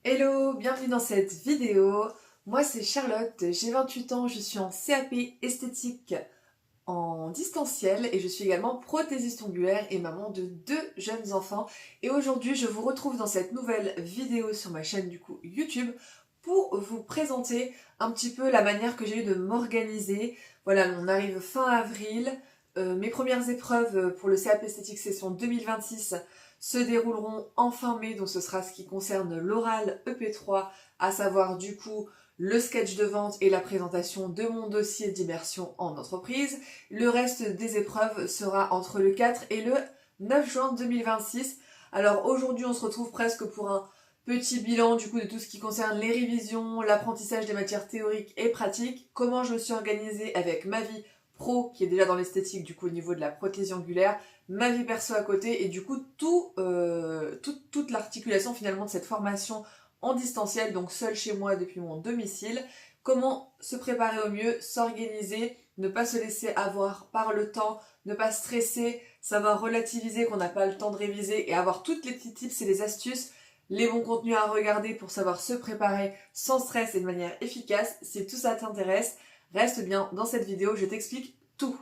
Hello, bienvenue dans cette vidéo. Moi c'est Charlotte, j'ai 28 ans, je suis en CAP esthétique en distanciel et je suis également prothésiste ongulaire et maman de deux jeunes enfants. Et aujourd'hui je vous retrouve dans cette nouvelle vidéo sur ma chaîne YouTube pour vous présenter un petit peu la manière que j'ai eu de m'organiser. Voilà, on arrive fin avril. Mes premières épreuves pour le CAP esthétique session 2026 se dérouleront en fin mai, donc ce sera ce qui concerne l'oral EP3, à savoir le sketch de vente et la présentation de mon dossier d'immersion en entreprise. Le reste des épreuves sera entre le 4 et le 9 juin 2026. Alors aujourd'hui on se retrouve presque pour un petit bilan de tout ce qui concerne les révisions, l'apprentissage des matières théoriques et pratiques, comment je me suis organisée avec ma vie pro qui est déjà dans l'esthétique au niveau de la prothésie angulaire, ma vie perso à côté et toute l'articulation finalement de cette formation en distanciel, donc seule chez moi depuis mon domicile. Comment se préparer au mieux, s'organiser, ne pas se laisser avoir par le temps, ne pas stresser, savoir relativiser qu'on n'a pas le temps de réviser et avoir toutes les petits tips et les astuces, les bons contenus à regarder pour savoir se préparer sans stress et de manière efficace. Si tout ça t'intéresse, reste bien dans cette vidéo, je t'explique tout.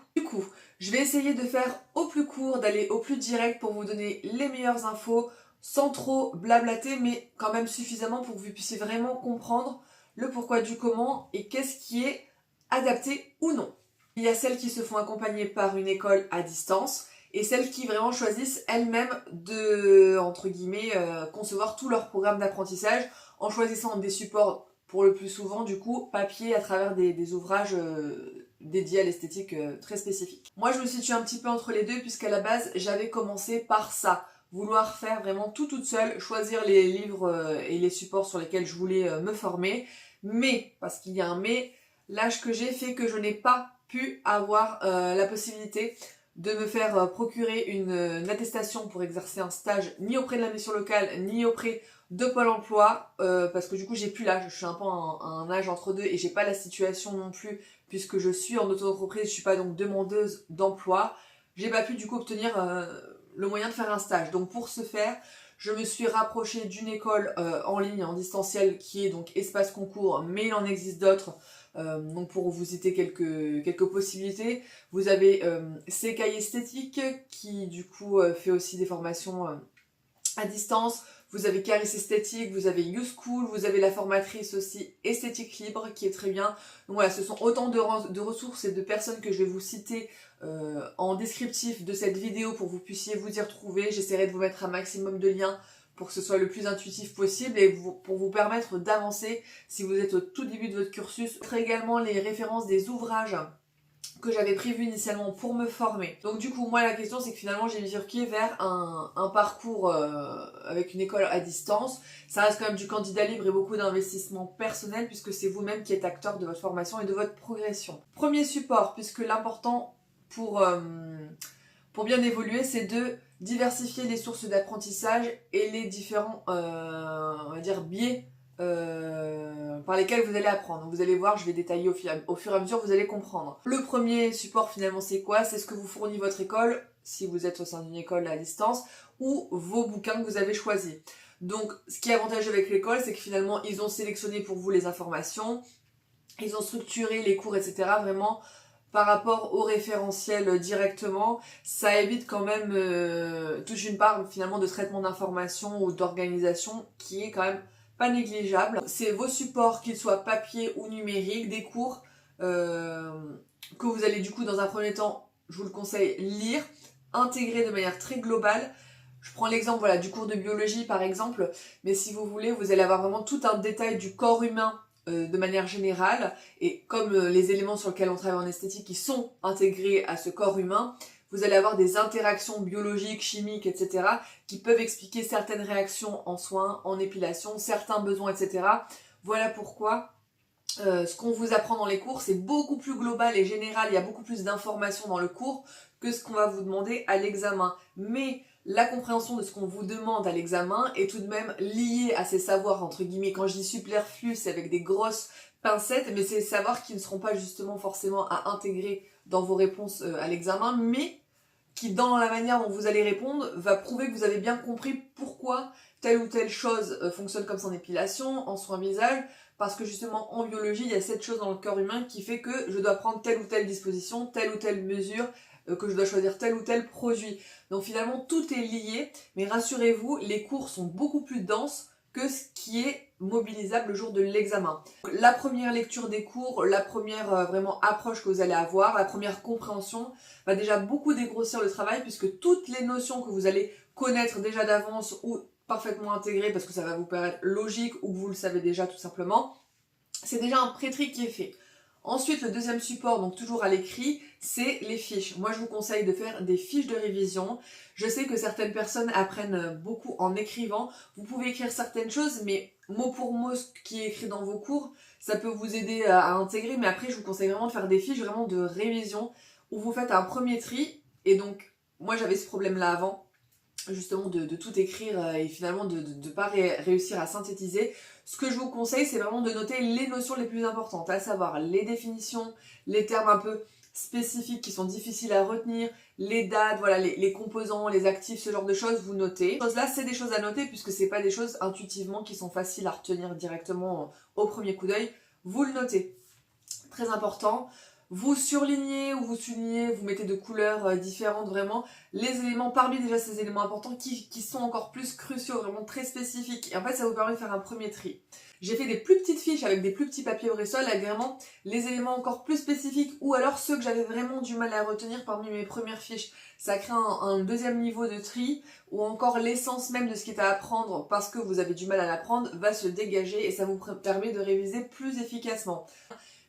Je vais essayer de faire au plus court, d'aller au plus direct pour vous donner les meilleures infos, sans trop blablater, mais quand même suffisamment pour que vous puissiez vraiment comprendre le pourquoi du comment et qu'est-ce qui est adapté ou non. Il y a celles qui se font accompagner par une école à distance et celles qui vraiment choisissent elles-mêmes de, entre guillemets, concevoir tout leur programme d'apprentissage en choisissant des supports pour le plus souvent papier à travers des ouvrages dédiés à l'esthétique très spécifiques. Moi je me situe un petit peu entre les deux puisqu'à la base j'avais commencé par ça, vouloir faire vraiment tout toute seule, choisir les livres et les supports sur lesquels je voulais me former, mais, parce qu'il y a un mais, l'âge que j'ai fait que je n'ai pas pu avoir la possibilité de me faire procurer une attestation pour exercer un stage ni auprès de la mission locale ni auprès de Pôle emploi parce que j'ai plus l'âge, je suis un peu à un âge entre deux et j'ai pas la situation non plus puisque je suis en auto-entreprise, je suis pas donc demandeuse d'emploi, j'ai pas pu obtenir le moyen de faire un stage. Donc pour ce faire, je me suis rapprochée d'une école en ligne, en distanciel, qui est donc Espace Concours, mais il en existe d'autres. Donc pour vous citer quelques possibilités, vous avez Sekai Esthétique, qui fait aussi des formations à distance. Vous avez Caris Esthétique, vous avez YouSchool, vous avez la formatrice aussi Esthétique Libre qui est très bien. Donc voilà, ce sont autant de ressources et de personnes que je vais vous citer en descriptif de cette vidéo pour que vous puissiez vous y retrouver. J'essaierai de vous mettre un maximum de liens pour que ce soit le plus intuitif possible et pour vous permettre d'avancer si vous êtes au tout début de votre cursus. Je ferai également les références des ouvrages que j'avais prévu initialement pour me former. Donc moi la question c'est que finalement j'ai bifurqué vers un parcours avec une école à distance. Ça reste quand même du candidat libre et beaucoup d'investissement personnel puisque c'est vous-même qui êtes acteur de votre formation et de votre progression. Premier support, puisque l'important pour bien évoluer c'est de diversifier les sources d'apprentissage et les différents on va dire biais par lesquels vous allez apprendre. Donc vous allez voir, je vais détailler au fur et à mesure, vous allez comprendre. Le premier support finalement c'est quoi? C'est ce que vous fournit votre école, si vous êtes au sein d'une école à distance, ou vos bouquins que vous avez choisis. Donc ce qui est avantageux avec l'école, c'est que finalement ils ont sélectionné pour vous les informations, ils ont structuré les cours, etc. vraiment par rapport au référentiel directement. Ça évite quand même toute une part finalement de traitement d'information ou d'organisation qui est quand même pas négligeable. C'est vos supports, qu'ils soient papier ou numérique, des cours que vous allez dans un premier temps, je vous le conseille, lire, intégrer de manière très globale. Je prends l'exemple du cours de biologie par exemple, mais si vous voulez, vous allez avoir vraiment tout un détail du corps humain de manière générale, et comme les éléments sur lesquels on travaille en esthétique qui sont intégrés à ce corps humain, vous allez avoir des interactions biologiques, chimiques, etc. qui peuvent expliquer certaines réactions en soins, en épilation, certains besoins, etc. Voilà pourquoi ce qu'on vous apprend dans les cours, c'est beaucoup plus global et général, il y a beaucoup plus d'informations dans le cours que ce qu'on va vous demander à l'examen. Mais la compréhension de ce qu'on vous demande à l'examen est tout de même liée à ces savoirs, entre guillemets, quand je dis superflus, c'est avec des grosses pincettes, mais c'est des savoirs qui ne seront pas justement forcément à intégrer dans vos réponses à l'examen, mais qui dans la manière dont vous allez répondre va prouver que vous avez bien compris pourquoi telle ou telle chose fonctionne comme ça en épilation, en soin visage, parce que justement en biologie il y a cette chose dans le corps humain qui fait que je dois prendre telle ou telle disposition, telle ou telle mesure, que je dois choisir tel ou tel produit. Donc finalement tout est lié, mais rassurez-vous, les cours sont beaucoup plus denses que ce qui est mobilisable le jour de l'examen. La première lecture des cours, la première vraiment approche que vous allez avoir, la première compréhension va déjà beaucoup dégrossir le travail puisque toutes les notions que vous allez connaître déjà d'avance ou parfaitement intégrer parce que ça va vous paraître logique ou que vous le savez déjà tout simplement, c'est déjà un pré-tri qui est fait. Ensuite, le deuxième support, donc toujours à l'écrit, c'est les fiches. Moi, je vous conseille de faire des fiches de révision. Je sais que certaines personnes apprennent beaucoup en écrivant. Vous pouvez écrire certaines choses, mais mot pour mot, ce qui est écrit dans vos cours, ça peut vous aider à intégrer. Mais après, je vous conseille vraiment de faire des fiches vraiment de révision où vous faites un premier tri. Et donc, moi, j'avais ce problème-là avant, justement de tout écrire et finalement de ne pas réussir à synthétiser. Ce que je vous conseille, c'est vraiment de noter les notions les plus importantes, à savoir les définitions, les termes un peu spécifiques qui sont difficiles à retenir, les dates, voilà, les composants, les actifs, ce genre de choses, vous notez. Ces choses-là, c'est des choses à noter puisque c'est pas des choses intuitivement qui sont faciles à retenir directement au premier coup d'œil. Vous le notez. Très important. Vous surlignez ou vous soulignez, vous mettez de couleurs différentes vraiment les éléments, parmi déjà ces éléments importants qui sont encore plus cruciaux, vraiment très spécifiques. Et en fait, ça vous permet de faire un premier tri. J'ai fait des plus petites fiches avec des plus petits papiers Bristol avec vraiment les éléments encore plus spécifiques ou alors ceux que j'avais vraiment du mal à retenir parmi mes premières fiches. Ça crée un deuxième niveau de tri ou encore l'essence même de ce qui est à apprendre parce que vous avez du mal à l'apprendre va se dégager et ça vous permet de réviser plus efficacement.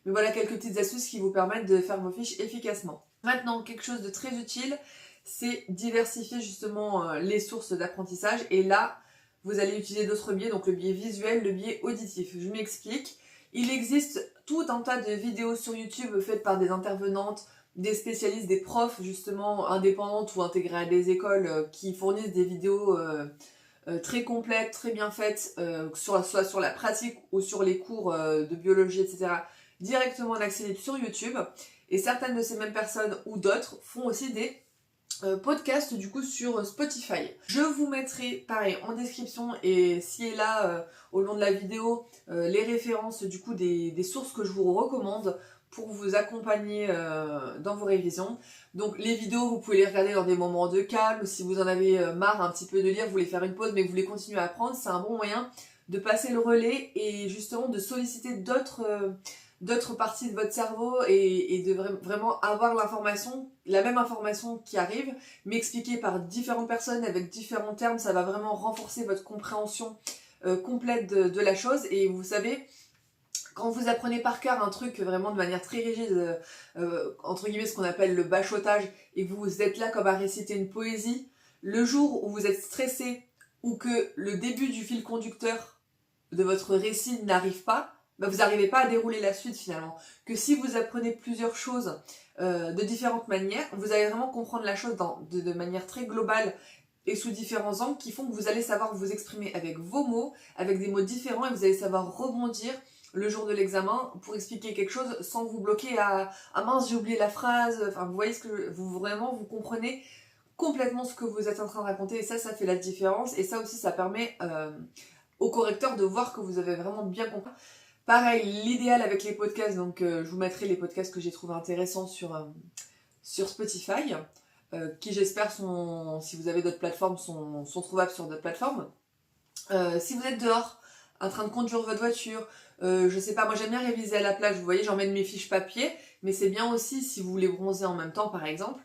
Mais voilà quelques petites astuces qui vous permettent de faire vos fiches efficacement. Maintenant, quelque chose de très utile, c'est diversifier justement les sources d'apprentissage. Et là, vous allez utiliser d'autres biais, donc le biais visuel, le biais auditif. Je m'explique. Il existe tout un tas de vidéos sur YouTube faites par des intervenantes, des spécialistes, des profs justement indépendantes ou intégrés à des écoles qui fournissent des vidéos très complètes, très bien faites, soit sur la pratique ou sur les cours de biologie, etc. directement en accès sur YouTube. Et certaines de ces mêmes personnes ou d'autres font aussi des podcasts du coup sur Spotify. Je vous mettrai pareil en description et ci et là au long de la vidéo les références du coup des sources que je vous recommande pour vous accompagner dans vos révisions. Donc les vidéos, vous pouvez les regarder dans des moments de calme, si vous en avez marre un petit peu de lire, vous voulez faire une pause mais vous voulez continuer à apprendre, c'est un bon moyen de passer le relais et justement de solliciter d'autres parties de votre cerveau et de vraiment avoir l'information, la même information qui arrive, mais expliquée par différentes personnes avec différents termes, ça va vraiment renforcer votre compréhension complète de la chose. Et vous savez, quand vous apprenez par cœur un truc vraiment de manière très rigide, entre guillemets ce qu'on appelle le bachotage, et que vous êtes là comme à réciter une poésie, le jour où vous êtes stressé ou que le début du fil conducteur de votre récit n'arrive pas, bah vous n'arrivez pas à dérouler la suite finalement. Que si vous apprenez plusieurs choses de différentes manières, vous allez vraiment comprendre la chose de manière très globale et sous différents angles qui font que vous allez savoir vous exprimer avec vos mots, avec des mots différents et vous allez savoir rebondir le jour de l'examen pour expliquer quelque chose sans vous bloquer à « Ah mince, j'ai oublié la phrase ». Enfin, vous voyez ce que vous comprenez complètement ce que vous êtes en train de raconter et ça fait la différence. Et ça aussi, ça permet au correcteur de voir que vous avez vraiment bien compris. Pareil, l'idéal avec les podcasts, donc je vous mettrai les podcasts que j'ai trouvé intéressants sur Spotify, qui j'espère sont, si vous avez d'autres plateformes, sont trouvables sur d'autres plateformes. Si vous êtes dehors, en train de conduire votre voiture, je sais pas, moi j'aime bien réviser à la plage, vous voyez, j'emmène mes fiches papier, mais c'est bien aussi si vous voulez bronzer en même temps par exemple,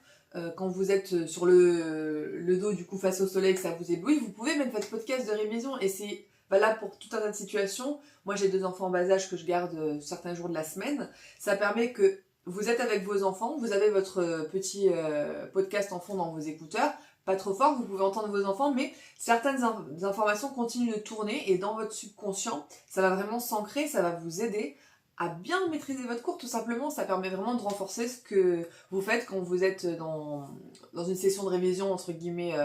quand vous êtes sur le dos du coup face au soleil, que ça vous éblouit, vous pouvez mettre votre podcast de révision et c'est valable pour tout un tas de situations. Moi j'ai 2 enfants en bas âge que je garde certains jours de la semaine, ça permet que vous êtes avec vos enfants, vous avez votre petit podcast en fond dans vos écouteurs, pas trop fort, vous pouvez entendre vos enfants, mais certaines informations continuent de tourner et dans votre subconscient, ça va vraiment s'ancrer, ça va vous aider à bien maîtriser votre cours, tout simplement. Ça permet vraiment de renforcer ce que vous faites quand vous êtes dans une session de révision, entre guillemets,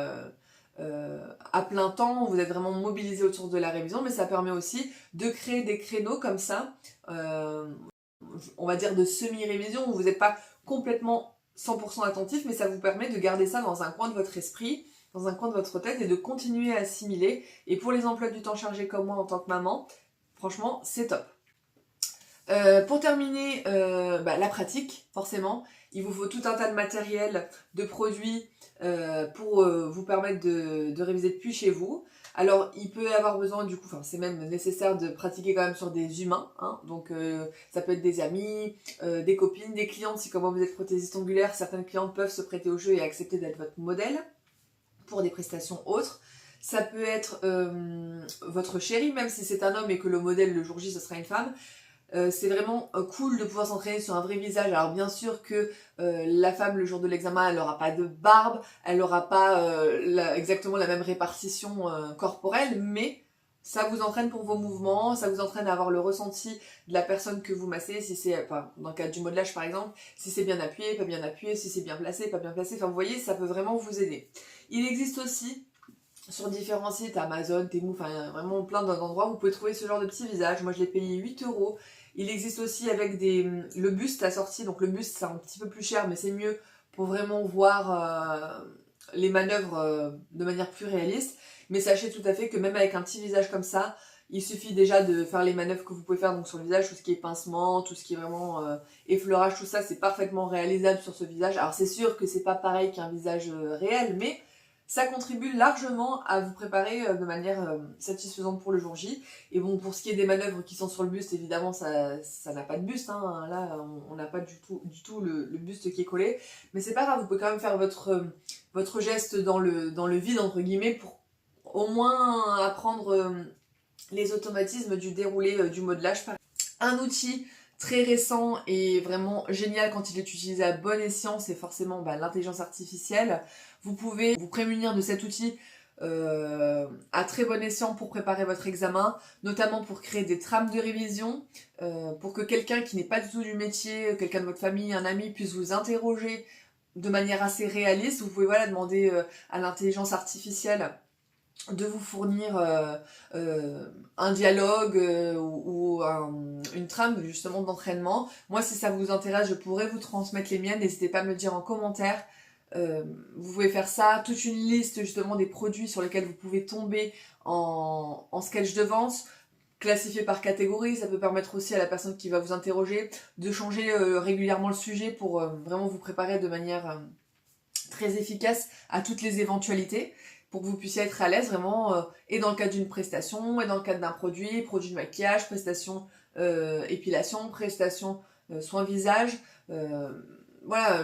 à plein temps, vous êtes vraiment mobilisé autour de la révision, mais ça permet aussi de créer des créneaux comme ça, on va dire de semi-révision, où vous n'êtes pas complètement 100% attentif, mais ça vous permet de garder ça dans un coin de votre esprit, dans un coin de votre tête et de continuer à assimiler. Et pour les emplois du temps chargés comme moi en tant que maman, franchement, c'est top. Pour terminer, la pratique, forcément, il vous faut tout un tas de matériel, de produits pour vous permettre de réviser depuis chez vous. Alors, il peut y avoir besoin, du coup, c'est même nécessaire de pratiquer quand même sur des humains, hein, donc ça peut être des amis, des copines, des clientes, si comme moi vous êtes prothésiste ongulaire, certaines clientes peuvent se prêter au jeu et accepter d'être votre modèle pour des prestations autres. Ça peut être votre chéri, même si c'est un homme et que le modèle le jour J ce sera une femme. C'est vraiment cool de pouvoir s'entraîner sur un vrai visage. Alors bien sûr que la femme le jour de l'examen elle n'aura pas de barbe, elle n'aura pas exactement la même répartition corporelle, mais ça vous entraîne pour vos mouvements, ça vous entraîne à avoir le ressenti de la personne que vous massez, si c'est, dans le cadre du modelage par exemple, si c'est bien appuyé, pas bien appuyé, si c'est bien placé, pas bien placé, enfin vous voyez, ça peut vraiment vous aider. Il existe aussi sur différents sites, Amazon, Temu, enfin vraiment plein d'endroits, vous pouvez trouver ce genre de petits visages. Moi je l'ai payé 8 €. Il existe aussi avec le buste assorti, donc le buste c'est un petit peu plus cher mais c'est mieux pour vraiment voir les manœuvres de manière plus réaliste. Mais sachez tout à fait que même avec un petit visage comme ça, il suffit déjà de faire les manœuvres que vous pouvez faire donc sur le visage, tout ce qui est pincement, tout ce qui est vraiment effleurage, tout ça c'est parfaitement réalisable sur ce visage. Alors c'est sûr que c'est pas pareil qu'un visage réel, mais ça contribue largement à vous préparer de manière satisfaisante pour le jour J. Et bon, pour ce qui est des manœuvres qui sont sur le buste, évidemment, ça n'a pas de buste. Hein. Là, on n'a pas du tout le buste qui est collé. Mais c'est pas grave, vous pouvez quand même faire votre geste dans le vide, entre guillemets, pour au moins apprendre les automatismes du déroulé du modelage. Un outil très récent et vraiment génial quand il est utilisé à bon escient, c'est forcément l'intelligence artificielle. Vous pouvez vous prémunir de cet outil à très bon escient pour préparer votre examen, notamment pour créer des trames de révision, pour que quelqu'un qui n'est pas du tout du métier, quelqu'un de votre famille, un ami, puisse vous interroger de manière assez réaliste. Vous pouvez demander à l'intelligence artificielle de vous fournir un dialogue une trame justement d'entraînement. Moi, si ça vous intéresse, je pourrais vous transmettre les miennes. N'hésitez pas à me le dire en commentaire. Vous pouvez faire ça, toute une liste justement des produits sur lesquels vous pouvez tomber en sketch de vente, classifié par catégorie. Ça peut permettre aussi à la personne qui va vous interroger de changer régulièrement le sujet pour vraiment vous préparer de manière très efficace à toutes les éventualités, pour que vous puissiez être à l'aise vraiment, et dans le cadre d'une prestation, et dans le cadre d'un produit de maquillage, prestation épilation, prestation soin visage,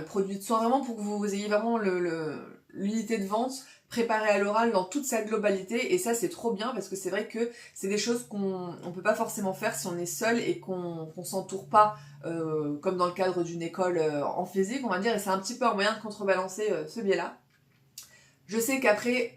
produit de soin, vraiment pour que vous ayez vraiment l'unité de vente préparée à l'oral dans toute sa globalité. Et ça c'est trop bien parce que c'est vrai que c'est des choses qu'on peut pas forcément faire si on est seul et qu'on s'entoure pas comme dans le cadre d'une école en physique, on va dire, et c'est un petit peu un moyen de contrebalancer ce biais-là. Je sais qu'après,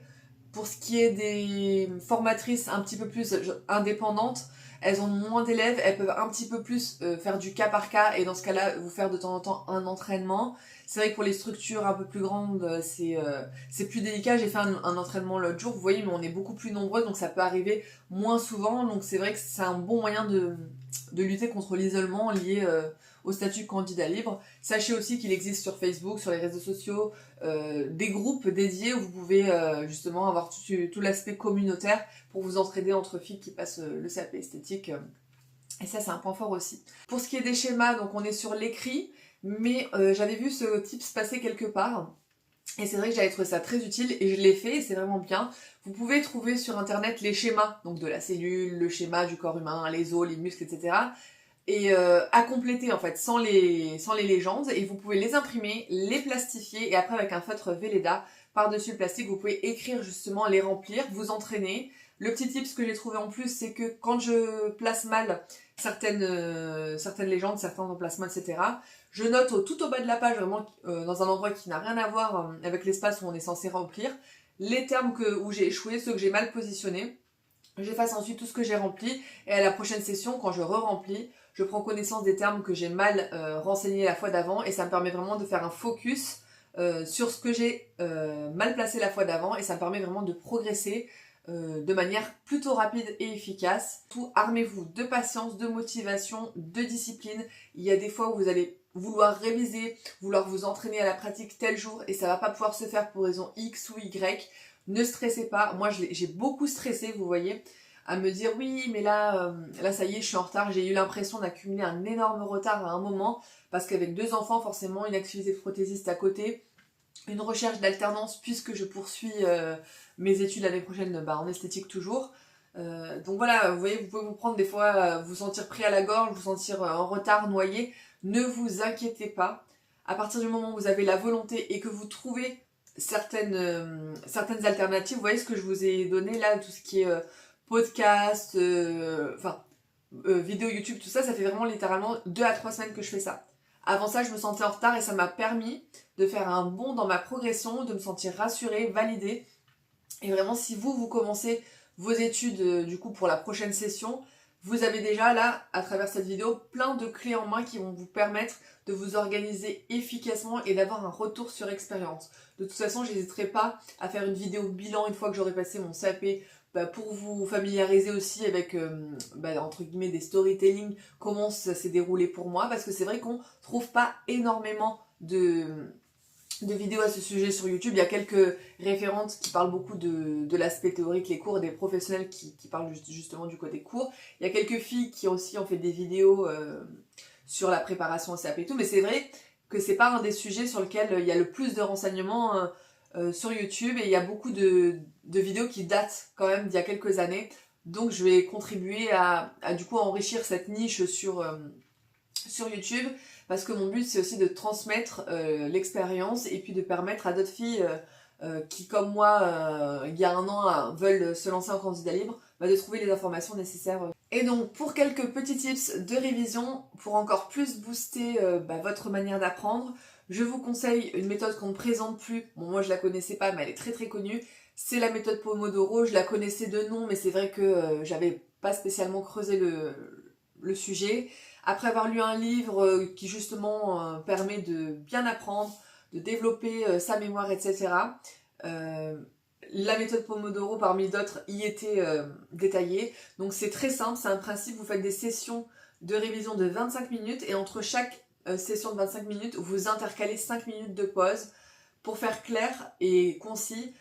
pour ce qui est des formatrices un petit peu plus indépendantes, elles ont moins d'élèves, elles peuvent un petit peu plus faire du cas par cas et dans ce cas-là, vous faire de temps en temps un entraînement. C'est vrai que pour les structures un peu plus grandes, c'est plus délicat. J'ai fait un entraînement l'autre jour, vous voyez, mais on est beaucoup plus nombreux, donc ça peut arriver moins souvent. Donc c'est vrai que c'est un bon moyen de lutter contre l'isolement lié au statut candidat libre. Sachez aussi qu'il existe sur Facebook, sur les réseaux sociaux, des groupes dédiés où vous pouvez justement avoir tout l'aspect communautaire pour vous entraider entre filles qui passent le CAP esthétique. Et ça, c'est un point fort aussi. Pour ce qui est des schémas, donc on est sur l'écrit, mais j'avais vu ce tips passer quelque part. Et c'est vrai que j'avais trouvé ça très utile et je l'ai fait et c'est vraiment bien. Vous pouvez trouver sur internet les schémas, donc de la cellule, le schéma du corps humain, les os, les muscles, etc. Et à compléter en fait, sans les légendes, et vous pouvez les imprimer, les plastifier, et après avec un feutre Velleda, par-dessus le plastique, vous pouvez écrire justement, les remplir, vous entraîner. Le petit tips que j'ai trouvé en plus, c'est que quand je place mal certaines légendes, certains emplacements, etc., je note tout au bas de la page, vraiment dans un endroit qui n'a rien à voir avec l'espace où on est censé remplir, les termes où j'ai échoué, ceux que j'ai mal positionnés. J'efface ensuite tout ce que j'ai rempli, et à la prochaine session, quand je re-remplis, je prends connaissance des termes que j'ai mal renseignés la fois d'avant, et ça me permet vraiment de faire un focus sur ce que j'ai mal placé la fois d'avant, et ça me permet vraiment de progresser de manière plutôt rapide et efficace. Tout, armez-vous de patience, de motivation, de discipline. Il y a des fois où vous allez vouloir réviser, vouloir vous entraîner à la pratique tel jour et ça va pas pouvoir se faire pour raison X ou Y, ne stressez pas. Moi j'ai beaucoup stressé, vous voyez, à me dire oui mais là ça y est je suis en retard. J'ai eu l'impression d'accumuler un énorme retard à un moment parce qu'avec 2 enfants forcément une activité de prothésiste à côté, une recherche d'alternance puisque je poursuis mes études l'année prochaine en esthétique toujours. Donc voilà, vous voyez, vous pouvez vous prendre des fois, vous sentir pris à la gorge, vous sentir en retard, noyé. Ne vous inquiétez pas. À partir du moment où vous avez la volonté et que vous trouvez certaines alternatives, vous voyez ce que je vous ai donné là, tout ce qui est podcast, vidéo YouTube, tout ça, ça fait vraiment littéralement 2 à 3 semaines que je fais ça. Avant ça, je me sentais en retard et ça m'a permis de faire un bond dans ma progression, de me sentir rassurée, validée. Et vraiment, si vous commencez vos études du coup pour la prochaine session, vous avez déjà là, à travers cette vidéo, plein de clés en main qui vont vous permettre de vous organiser efficacement et d'avoir un retour sur expérience. De toute façon, j'hésiterai pas à faire une vidéo bilan une fois que j'aurai passé mon CAP pour vous familiariser aussi avec, entre guillemets, des storytelling, comment ça s'est déroulé pour moi, parce que c'est vrai qu'on trouve pas énormément de vidéos à ce sujet sur YouTube. Il y a quelques référentes qui parlent beaucoup de l'aspect théorique, les cours, des professionnels qui parlent justement du côté cours. Il y a quelques filles qui aussi ont fait des vidéos sur la préparation au CAP et tout, mais c'est vrai que c'est pas un des sujets sur lequel il y a le plus de renseignements sur YouTube et il y a beaucoup de vidéos qui datent quand même d'il y a quelques années. Donc je vais contribuer à du coup enrichir cette niche sur YouTube parce que mon but c'est aussi de transmettre l'expérience et puis de permettre à d'autres filles qui comme moi il y a un an veulent se lancer en candidat libre de trouver les informations nécessaires. Et donc pour quelques petits tips de révision pour encore plus booster votre manière d'apprendre, je vous conseille une méthode qu'on ne présente plus. Bon, moi je la connaissais pas mais elle est très très connue. C'est la méthode Pomodoro. Je la connaissais de nom mais c'est vrai que j'avais pas spécialement creusé le sujet. Après avoir lu un livre qui justement permet de bien apprendre, de développer sa mémoire, etc. La méthode Pomodoro parmi d'autres y était détaillée. Donc c'est très simple, c'est un principe, vous faites des sessions de révision de 25 minutes et entre chaque session de 25 minutes, vous intercalez 5 minutes de pause. Pour faire clair et concis,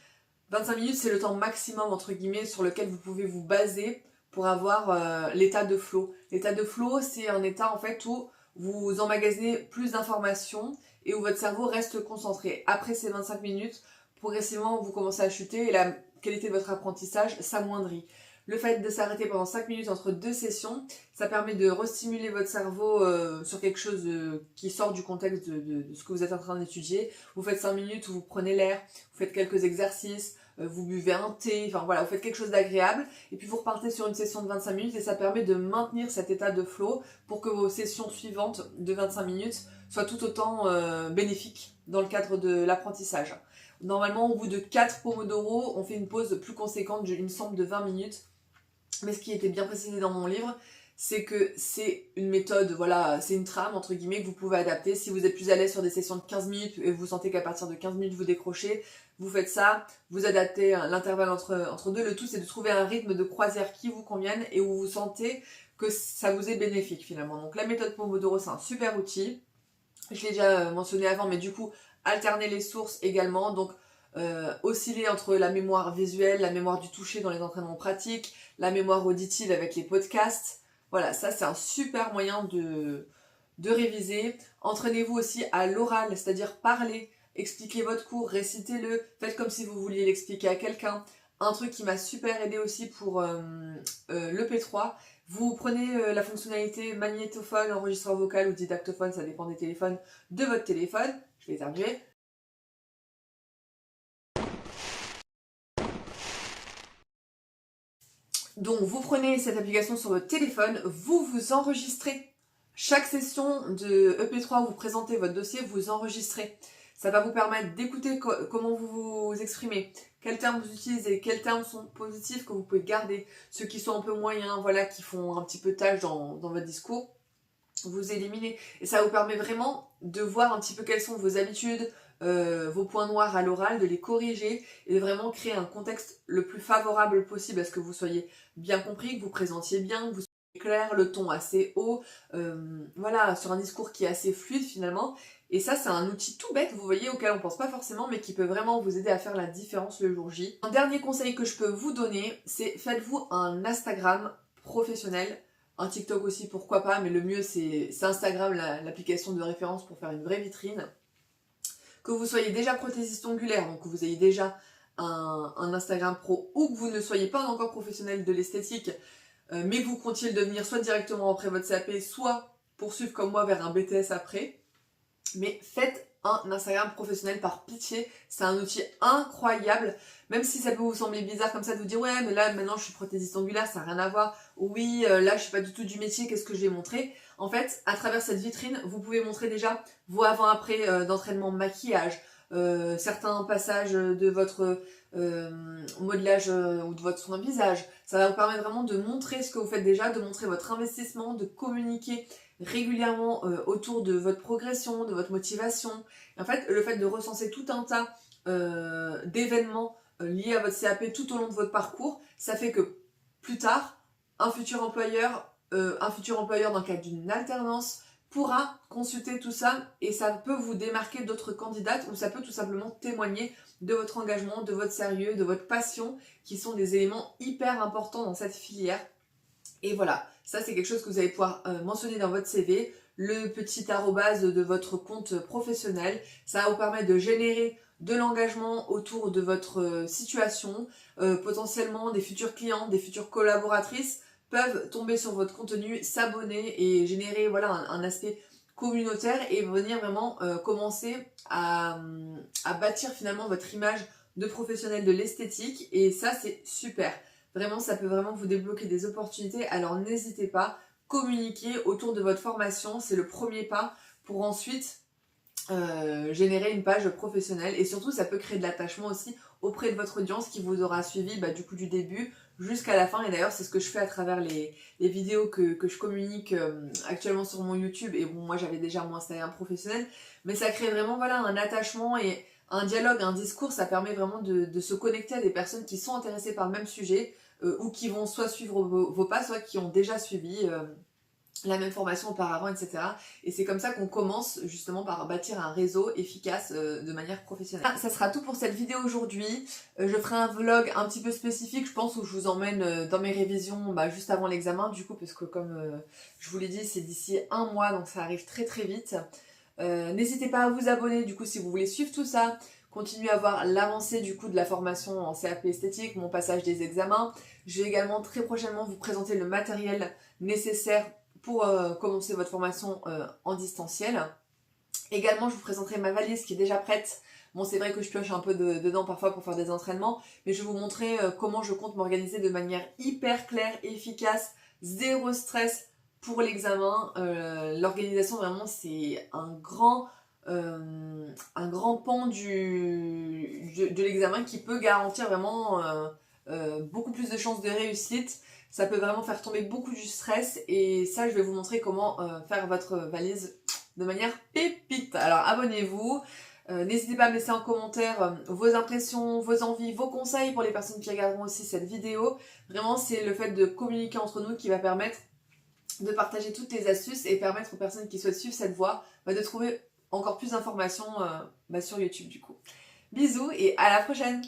25 minutes c'est le temps maximum entre guillemets sur lequel vous pouvez vous baser pour avoir l'état de flow. L'état de flow, c'est un état en fait où vous emmagasinez plus d'informations et où votre cerveau reste concentré. Après ces 25 minutes, progressivement, vous commencez à chuter et la qualité de votre apprentissage s'amoindrit. Le fait de s'arrêter pendant 5 minutes entre 2 sessions, ça permet de restimuler votre cerveau sur quelque chose qui sort du contexte de ce que vous êtes en train d'étudier. Vous faites 5 minutes où vous prenez l'air, vous faites quelques exercices, vous buvez un thé, enfin voilà, vous faites quelque chose d'agréable et puis vous repartez sur une session de 25 minutes et ça permet de maintenir cet état de flow pour que vos sessions suivantes de 25 minutes soient tout autant bénéfiques dans le cadre de l'apprentissage. Normalement, au bout de 4 Pomodoro, on fait une pause plus conséquente, il me semble, de 20 minutes. Mais ce qui était bien précisé dans mon livre, c'est que c'est une méthode, voilà, c'est une trame entre guillemets que vous pouvez adapter. Si vous êtes plus à l'aise sur des sessions de 15 minutes et vous sentez qu'à partir de 15 minutes vous décrochez, vous faites ça, vous adaptez l'intervalle entre deux. Le tout c'est de trouver un rythme de croisière qui vous convienne et où vous sentez que ça vous est bénéfique finalement. Donc la méthode Pomodoro c'est un super outil. Je l'ai déjà mentionné avant mais du coup alterner les sources également. Donc osciller entre la mémoire visuelle, la mémoire du toucher dans les entraînements pratiques, la mémoire auditive avec les podcasts. Voilà, ça c'est un super moyen de réviser. Entraînez-vous aussi à l'oral, c'est-à-dire parler, expliquez votre cours, récitez-le, faites comme si vous vouliez l'expliquer à quelqu'un. Un truc qui m'a super aidé aussi pour le P3, vous prenez la fonctionnalité magnétophone, enregistreur vocal ou didactophone, ça dépend des téléphones, de votre téléphone. Je vais éternuer. Donc vous prenez cette application sur votre téléphone, vous vous enregistrez. Chaque session de EP3 où vous présentez votre dossier, vous enregistrez. Ça va vous permettre d'écouter comment vous vous exprimez, quels termes vous utilisez, quels termes sont positifs que vous pouvez garder, ceux qui sont un peu moyens, voilà, qui font un petit peu tâche dans votre discours, vous éliminez. Et ça vous permet vraiment de voir un petit peu quelles sont vos habitudes, vos points noirs à l'oral, de les corriger et de vraiment créer un contexte le plus favorable possible à ce que vous soyez bien compris, que vous présentiez bien, que vous clair, le ton assez haut, voilà, sur un discours qui est assez fluide finalement. Et ça, c'est un outil tout bête, vous voyez, auquel on pense pas forcément, mais qui peut vraiment vous aider à faire la différence le jour J. Un dernier conseil que je peux vous donner, c'est faites-vous un Instagram professionnel, un TikTok aussi, pourquoi pas, mais le mieux c'est Instagram, l'application de référence pour faire une vraie vitrine. Que vous soyez déjà prothésiste ongulaire, donc que vous ayez déjà un Instagram pro, ou que vous ne soyez pas encore professionnel de l'esthétique, mais que vous comptiez le devenir soit directement après votre CAP, soit poursuivre comme moi vers un BTS après. Mais faites un Instagram professionnel par pitié, c'est un outil incroyable, même si ça peut vous sembler bizarre comme ça de vous dire ouais mais là maintenant je suis prothésiste angulaire, ça n'a rien à voir, oui là je suis pas du tout du métier, qu'est-ce que je vais montrer? En fait, à travers cette vitrine, vous pouvez montrer déjà vos avant-après d'entraînement maquillage, certains passages de votre modelage ou de votre soin de visage. Ça va vous permettre vraiment de montrer ce que vous faites déjà, de montrer votre investissement, de communiquer régulièrement autour de votre progression, de votre motivation. Et en fait, le fait de recenser tout un tas d'événements liés à votre CAP tout au long de votre parcours, ça fait que plus tard, un futur employeur dans le cadre d'une alternance pourra consulter tout ça et ça peut vous démarquer d'autres candidates ou ça peut tout simplement témoigner de votre engagement, de votre sérieux, de votre passion qui sont des éléments hyper importants dans cette filière. Et voilà, ça c'est quelque chose que vous allez pouvoir mentionner dans votre CV, le petit arrobase de votre compte professionnel. Ça va vous permettre de générer de l'engagement autour de votre situation. Potentiellement des futurs clients, des futures collaboratrices peuvent tomber sur votre contenu, s'abonner et générer voilà, un aspect communautaire et venir vraiment commencer à bâtir finalement votre image de professionnel de l'esthétique. Et ça c'est super. Vraiment, ça peut vraiment vous débloquer des opportunités. Alors n'hésitez pas, communiquer autour de votre formation, c'est le premier pas pour ensuite générer une page professionnelle. Et surtout, ça peut créer de l'attachement aussi auprès de votre audience qui vous aura suivi du coup du début jusqu'à la fin. Et d'ailleurs, c'est ce que je fais à travers les vidéos que je communique actuellement sur mon YouTube. Et bon, moi j'avais déjà mon Instagram professionnel, mais ça crée vraiment voilà, un attachement et un dialogue, un discours. Ça permet vraiment de se connecter à des personnes qui sont intéressées par le même sujet ou qui vont soit suivre vos pas, soit qui ont déjà suivi la même formation auparavant, etc. Et c'est comme ça qu'on commence justement par bâtir un réseau efficace de manière professionnelle. Ça sera tout pour cette vidéo aujourd'hui. Je ferai un vlog un petit peu spécifique, je pense, où je vous emmène dans mes révisions juste avant l'examen, du coup, parce que comme je vous l'ai dit, c'est d'ici un mois, donc ça arrive très très vite. N'hésitez pas à vous abonner, du coup, si vous voulez suivre tout ça. Continuer à voir l'avancée du coup de la formation en CAP esthétique, mon passage des examens. Je vais également très prochainement vous présenter le matériel nécessaire pour commencer votre formation en distanciel. Également, je vous présenterai ma valise qui est déjà prête. Bon, c'est vrai que je pioche un peu dedans parfois pour faire des entraînements, mais je vais vous montrer comment je compte m'organiser de manière hyper claire, efficace, zéro stress pour l'examen. L'organisation, vraiment, c'est un grand pan de l'examen qui peut garantir vraiment beaucoup plus de chances de réussite. Ça peut vraiment faire tomber beaucoup du stress et ça je vais vous montrer comment faire votre valise de manière pépite. Alors abonnez-vous, n'hésitez pas à me laisser en commentaire vos impressions, vos envies, vos conseils pour les personnes qui regarderont aussi cette vidéo. Vraiment c'est le fait de communiquer entre nous qui va permettre de partager toutes les astuces et permettre aux personnes qui souhaitent suivre cette voie de trouver encore plus d'informations sur YouTube du coup. Bisous et à la prochaine!